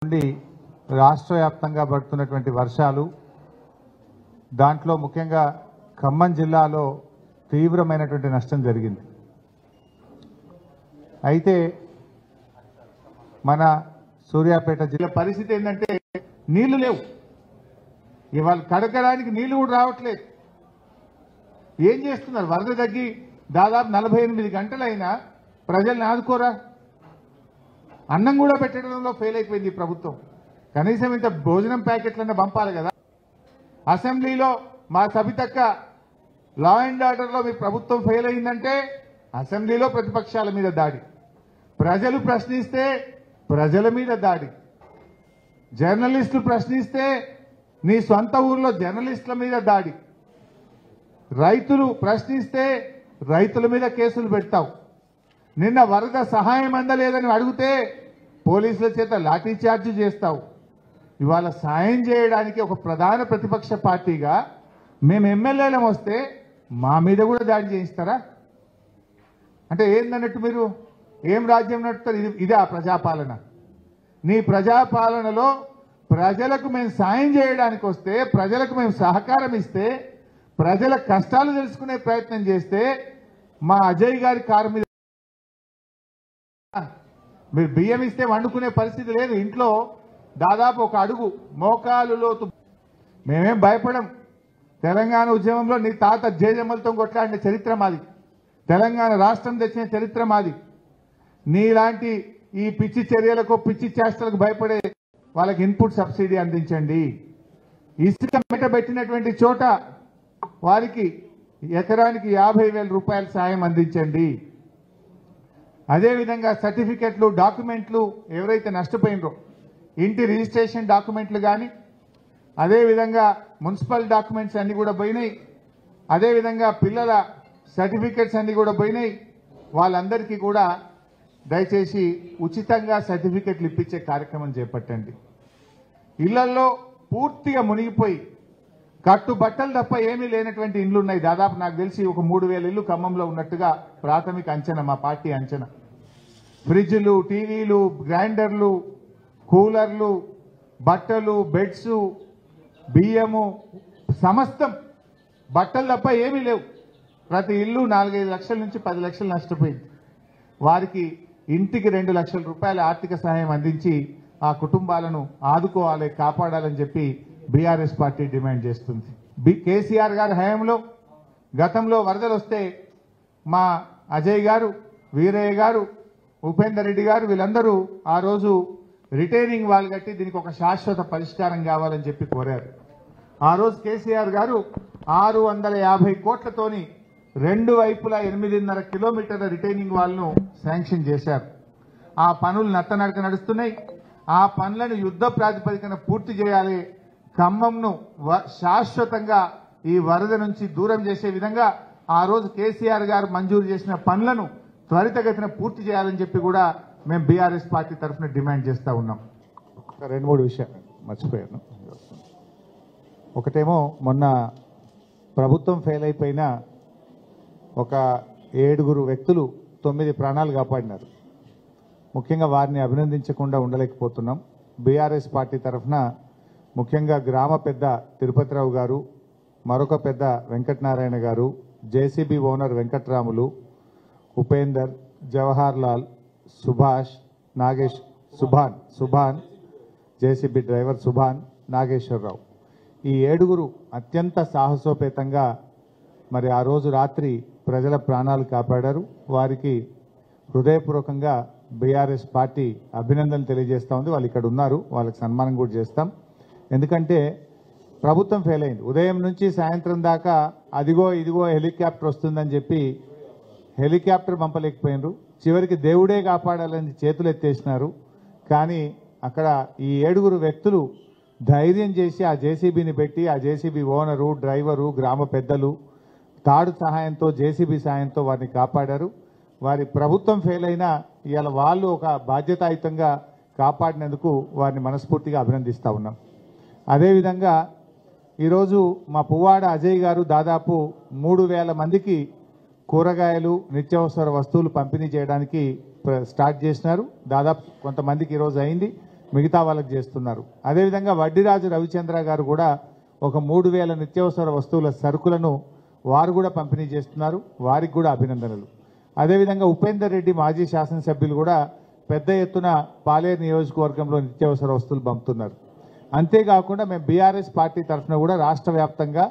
నుండి రాష్ట్ర వ్యాప్తంగా పడుతున్నటువంటి వర్షాలు, దాంట్లో ముఖ్యంగా ఖమ్మం జిల్లాలో తీవ్రమైనటువంటి నష్టం జరిగింది. అయితే మన సూర్యాపేట జిల్లా పరిస్థితి ఏంటంటే నీళ్లు లేవు. ఇవాళ కడగడానికి నీళ్లు కూడా రావట్లేదు. ఏం చేస్తున్నారు? వరద తగ్గి దాదాపు 48 గంటలైనా ప్రజల్ని ఆదుకోరా? అన్నం కూడా పెట్టడంలో ఫెయిల్ అయిపోయింది ఈ ప్రభుత్వం. కనీసం ఇంత భోజనం ప్యాకెట్లన్నా పంపాలి కదా. అసెంబ్లీలో మా సబితక్క లా అండ్ ఆర్డర్లో మీ ప్రభుత్వం ఫెయిల్ అయిందంటే అసెంబ్లీలో ప్రతిపక్షాల మీద దాడి, ప్రజలు ప్రశ్నిస్తే ప్రజల మీద దాడి, జర్నలిస్టులు ప్రశ్నిస్తే నీ సొంత ఊర్లో జర్నలిస్టుల మీద దాడి, రైతులు ప్రశ్నిస్తే రైతుల మీద కేసులు పెడతావు. నిన్న వరద సహాయం అందలేదని అడిగితే పోలీసుల చేత లాఠీ చార్జ్ చేస్తావు. ఇవాళ సాయం చేయడానికి ఒక ప్రధాన ప్రతిపక్ష పార్టీగా మేము ఎమ్మెల్యేలం వస్తే మా మీద కూడా దాడి చేయిస్తారా? అంటే ఏందన్నట్టు మీరు ఏం రాజ్యం నడుపుతారు? ఇదే ఆ ప్రజాపాలన. నీ ప్రజాపాలనలో ప్రజలకు మేము సాయం చేయడానికి వస్తే, ప్రజలకు మేము సహకారం ఇస్తే, ప్రజల కష్టాలు తెలుసుకునే ప్రయత్నం చేస్తే మా అజయ్ గారి కారు మీద మీరు బియ్యం ఇస్తే వండుకునే పరిస్థితి లేదు. ఇంట్లో దాదాపు ఒక అడుగు మోకాలు లోతు. మేమేం భయపడం. తెలంగాణ ఉద్యమంలో నీ తాత జేజమ్మలతో కొట్లాడిన చరిత్ర మాది. తెలంగాణ రాష్ట్రం తెచ్చిన చరిత్ర మాది. నీలాంటి ఈ పిచ్చి చర్యలకు, పిచ్చి చేష్టలకు భయపడే వాళ్ళకి ఇన్పుట్ సబ్సిడీ అందించండి. ఇసుక పెట్టినటువంటి చోట వారికి ఎకరానికి 50,000 రూపాయల సాయం అందించండి. అదేవిధంగా సర్టిఫికెట్లు, డాక్యుమెంట్లు ఎవరైతే నష్టపోయినరో ఇంటి రిజిస్ట్రేషన్ డాక్యుమెంట్లు కానీ, అదేవిధంగా మున్సిపల్ డాక్యుమెంట్స్ అన్ని కూడా పోయినాయి. అదేవిధంగా పిల్లల సర్టిఫికెట్స్ అన్ని కూడా పోయినాయి. వాళ్ళందరికీ కూడా దయచేసి ఉచితంగా సర్టిఫికెట్లు ఇప్పించే కార్యక్రమం చేపట్టండి. ఇళ్లలో పూర్తిగా మునిగిపోయి కట్టుబట్టలు తప్ప ఏమీ లేనటువంటి ఇండ్లు ఉన్నాయి. దాదాపు నాకు తెలిసి ఒక 3,000 ఇళ్లు ఖమ్మంలో ఉన్నట్టుగా ప్రాథమిక అంచనా, మా పార్టీ అంచనా. ఫ్రిడ్జ్లు, టీవీలు, గ్రైండర్లు, కూలర్లు, బట్టలు, బెడ్స్, బియ్యము, సమస్తం బట్టలు తప్ప ఏమీ లేవు. ప్రతి ఇల్లు 4-5 లక్షల నుంచి 10 లక్షలు నష్టపోయింది. వారికి ఇంటికి 2 లక్షల రూపాయల ఆర్థిక సహాయం అందించి ఆ కుటుంబాలను ఆదుకోవాలి, కాపాడాలని చెప్పి బీఆర్ఎస్ పార్టీ డిమాండ్ చేస్తుంది. కేసీఆర్ గారి హయాంలో గతంలో వరదలు వస్తే మా అజయ్ గారు, వీరయ్య గారు, ఉపేందర్ రెడ్డి గారు వీళ్ళందరూ ఆ రోజు రిటైనింగ్ వాల్ కట్టి దీనికి ఒక శాశ్వత పరిష్కారం కావాలని చెప్పి కోరారు. ఆ రోజు కేసీఆర్ గారు 650 కోట్లతోని 2 వైపులా 8.5 కిలోమీటర్ల రిటైనింగ్ వాల్ను శాంక్షన్ చేశారు. ఆ పనులు నత్తనడక నడుస్తున్నాయి. ఆ పనులను యుద్ధ ప్రాతిపదికన పూర్తి చేయాలి. ఖమ్మంను శాశ్వతంగా ఈ వరద నుంచి దూరం చేసే విధంగా ఆ రోజు కేసీఆర్ గారు మంజూరు చేసిన పనులను త్వరితగతిన పూర్తి చేయాలని చెప్పి కూడా మేము బీఆర్ఎస్ పార్టీ తరఫున డిమాండ్ చేస్తూ ఉన్నాం. 2-3 విషయాలు మర్చిపోయాను. ఒకటేమో మొన్న ప్రభుత్వం ఫెయిల్ అయిపోయిన ఒక 7 వ్యక్తులు 9 ప్రాణాలు కాపాడినారు. ముఖ్యంగా వారిని అభినందించకుండా ఉండలేకపోతున్నాం. బీఆర్ఎస్ పార్టీ తరఫున ముఖ్యంగా గ్రామ పెద్ద తిరుపతిరావు గారు, మరొక పెద్ద వెంకటనారాయణ గారు, JCB owner Venkatramulu, Upender, Jawahar Lal, Subhash, Nagesh, Subhan, JCB driver Subhan, Nageswararao, ఈ 7 అత్యంత సాహసోపేతంగా మరి ఆ రోజు రాత్రి ప్రజల ప్రాణాలు కాపాడారు. వారికి హృదయపూర్వకంగా బీఆర్ఎస్ పార్టీ అభినందనలు తెలియజేస్తూ ఉంది. వాళ్ళు ఇక్కడ ఉన్నారు, వాళ్ళకి సన్మానం కూడా చేస్తాం. ఎందుకంటే ప్రభుత్వం ఫెయిల్ అయింది. ఉదయం నుంచి సాయంత్రం దాకా అదిగో ఇదిగో హెలికాప్టర్ వస్తుందని చెప్పి హెలికాప్టర్ పంపలేకపోయినారు. చివరికి దేవుడే కాపాడాలని చేతులు ఎత్తేసినారు. కానీ అక్కడ ఈ 7 వ్యక్తులు ధైర్యం చేసి ఆ జేసీబీని పెట్టి ఆ జేసీబీ ఓనరు, డ్రైవరు, గ్రామ పెద్దలు తాడు సహాయంతో, జేసీబీ సహాయంతో వారిని కాపాడారు. వారి ప్రభుత్వం ఫెయిల్ అయినా ఇవాళ వాళ్ళు ఒక బాధ్యతాయుతంగా కాపాడినందుకు వారిని మనస్ఫూర్తిగా అభినందిస్తూ ఉన్నాం. అదేవిధంగా ఈరోజు మా పువ్వాడ అజయ్ గారు దాదాపు 3,000 మందికి కూరగాయలు, నిత్యావసర వస్తువులు పంపిణీ చేయడానికి స్టార్ట్ చేసినారు. దాదాపు కొంతమందికి ఈరోజు అయింది. మిగతా వాళ్ళకి చేస్తున్నారు. అదేవిధంగా వడ్డీరాజు రవిచంద్ర గారు కూడా ఒక 3,000 నిత్యావసర వస్తువుల సరుకులను వారు కూడా పంపిణీ చేస్తున్నారు. వారికి కూడా అభినందనలు. అదేవిధంగా ఉపేందర్ రెడ్డి మాజీ శాసనసభ్యులు కూడా పెద్ద ఎత్తున పాలేరు నియోజకవర్గంలో నిత్యావసర వస్తువులు పంపుతున్నారు. అంతేకాకుండా మేము బీఆర్ఎస్ పార్టీ తరఫున కూడా రాష్ట్ర వ్యాప్తంగా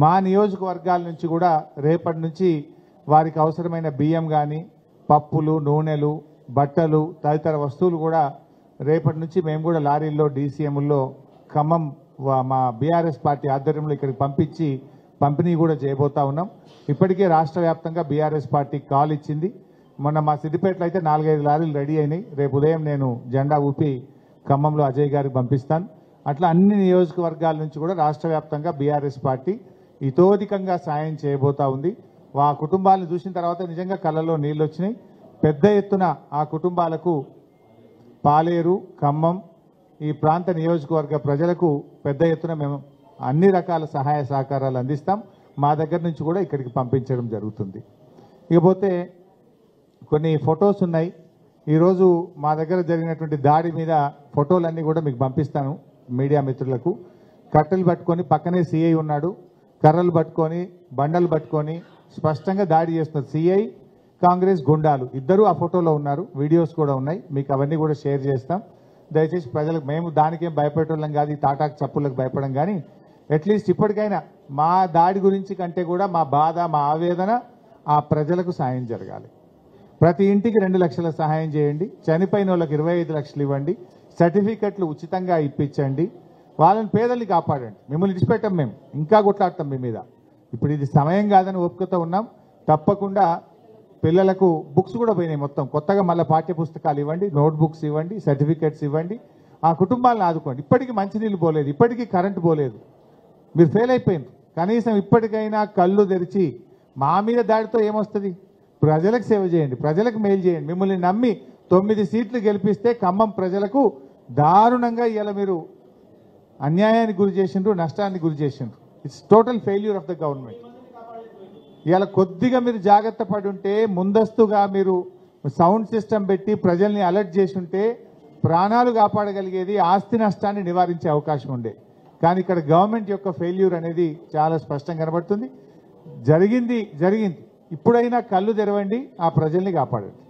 మా నియోజకవర్గాల నుంచి కూడా రేపటి నుంచి వారికి అవసరమైన బియ్యం కానీ పప్పులు, నూనెలు, బట్టలు తదితర వస్తువులు కూడా రేపటి నుంచి మేము కూడా లారీల్లో డీసీఎంల్లో ఖమ్మం మా బీఆర్ఎస్ పార్టీ ఆధ్వర్యంలో ఇక్కడికి పంపించి పంపిణీ కూడా చేయబోతా ఉన్నాం. ఇప్పటికే రాష్ట్ర వ్యాప్తంగా బీఆర్ఎస్ పార్టీ కాల్ ఇచ్చింది. మొన్న మా సిద్దిపేటలో అయితే 4-5 లారీలు రెడీ అయినాయి. రేపు ఉదయం నేను జెండా ఊపి ఖమ్మంలో అజయ్ గారికి పంపిస్తాను. అట్లా అన్ని నియోజకవర్గాల నుంచి కూడా రాష్ట్ర వ్యాప్తంగా బీఆర్ఎస్ పార్టీ ఇతోధికంగా సాయం చేయబోతా ఉంది. ఆ కుటుంబాలను చూసిన తర్వాత నిజంగా కళ్ళలో నీళ్ళు వచ్చినాయి. పెద్ద ఎత్తున ఆ కుటుంబాలకు పాలేరు, ఖమ్మం ఈ ప్రాంత నియోజకవర్గ ప్రజలకు పెద్ద ఎత్తున మేము అన్ని రకాల సహాయ సహకారాలు అందిస్తాం. మా దగ్గర నుంచి కూడా ఇక్కడికి పంపించడం జరుగుతుంది. ఇకపోతే కొన్ని ఫొటోస్ ఉన్నాయి. ఈరోజు మా దగ్గర జరిగినటువంటి దాడి మీద ఫోటోలన్నీ కూడా మీకు పంపిస్తాను మీడియా మిత్రులకు. కట్టెలు పట్టుకొని పక్కనే సిఐ ఉన్నాడు, కర్రలు పట్టుకొని బండలు పట్టుకొని స్పష్టంగా దాడి చేస్తున్నారు. సిఐ, కాంగ్రెస్ గుండాలు ఇద్దరు ఆ ఫోటోలో ఉన్నారు. వీడియోస్ కూడా ఉన్నాయి, మీకు అవన్నీ కూడా షేర్ చేస్తాం. దయచేసి ప్రజలకు, మేము దానికేం భయపెట్టడం కాదు, ఈ తాటాకు చప్పులకు భయపడం, కానీ అట్లీస్ట్ ఇప్పటికైనా మా దాడి గురించి కంటే కూడా మా బాధ, మా ఆవేదన ఆ ప్రజలకు సాయం జరగాలి. ప్రతి ఇంటికి 2 లక్షల సహాయం చేయండి. చనిపోయిన వాళ్ళకి 25 లక్షలు ఇవ్వండి. సర్టిఫికెట్లు ఉచితంగా ఇప్పించండి. వాళ్ళని, పేదల్ని కాపాడండి. మిమ్మల్ని విడిచిపెట్టాం, మేము ఇంకా కొట్లాడతాం మీ మీద. ఇప్పుడు ఇది సమయం కాదని ఓపికతో ఉన్నాం. తప్పకుండా పిల్లలకు బుక్స్ కూడా పోయినాయి మొత్తం. కొత్తగా మళ్ళీ పాఠ్యపుస్తకాలు ఇవ్వండి, నోట్ బుక్స్ ఇవ్వండి, సర్టిఫికెట్స్ ఇవ్వండి. ఆ కుటుంబాలను ఆదుకోండి. ఇప్పటికీ మంచినీళ్ళు పోలేదు, ఇప్పటికీ కరెంటు పోలేదు. మీరు ఫెయిల్ అయిపోయింది. కనీసం ఇప్పటికైనా కళ్ళు తెరిచి మా మీద దాడితో ఏమొస్తుంది? ప్రజలకు సేవ చేయండి, ప్రజలకు మేలు చేయండి. మిమ్మల్ని నమ్మి 9 సీట్లు గెలిపిస్తే ఖమ్మం ప్రజలకు దారుణంగా ఇలా మీరు అన్యాయానికి గురి చేసిండ్రు, నష్టానికి గురి చేసిండ్రు. It's total failure of the government. ఇలా కొద్దిగా మీరు జాగ్రత్త పడి ఉంటే, ముందస్తుగా మీరు సౌండ్ సిస్టమ్ పెట్టి ప్రజల్ని అలర్ట్ చేసి ఉంటే ప్రాణాలు కాపాడగలిగేది, ఆస్తి నష్టాన్ని నివారించే అవకాశం ఉండే. కానీ ఇక్కడ గవర్నమెంట్ యొక్క ఫెయిల్యూర్ అనేది చాలా స్పష్టంగా కనబడుతుంది. జరిగింది. ఇప్పుడైనా కళ్ళు తెరవండి, ఆ ప్రజల్ని కాపాడండి.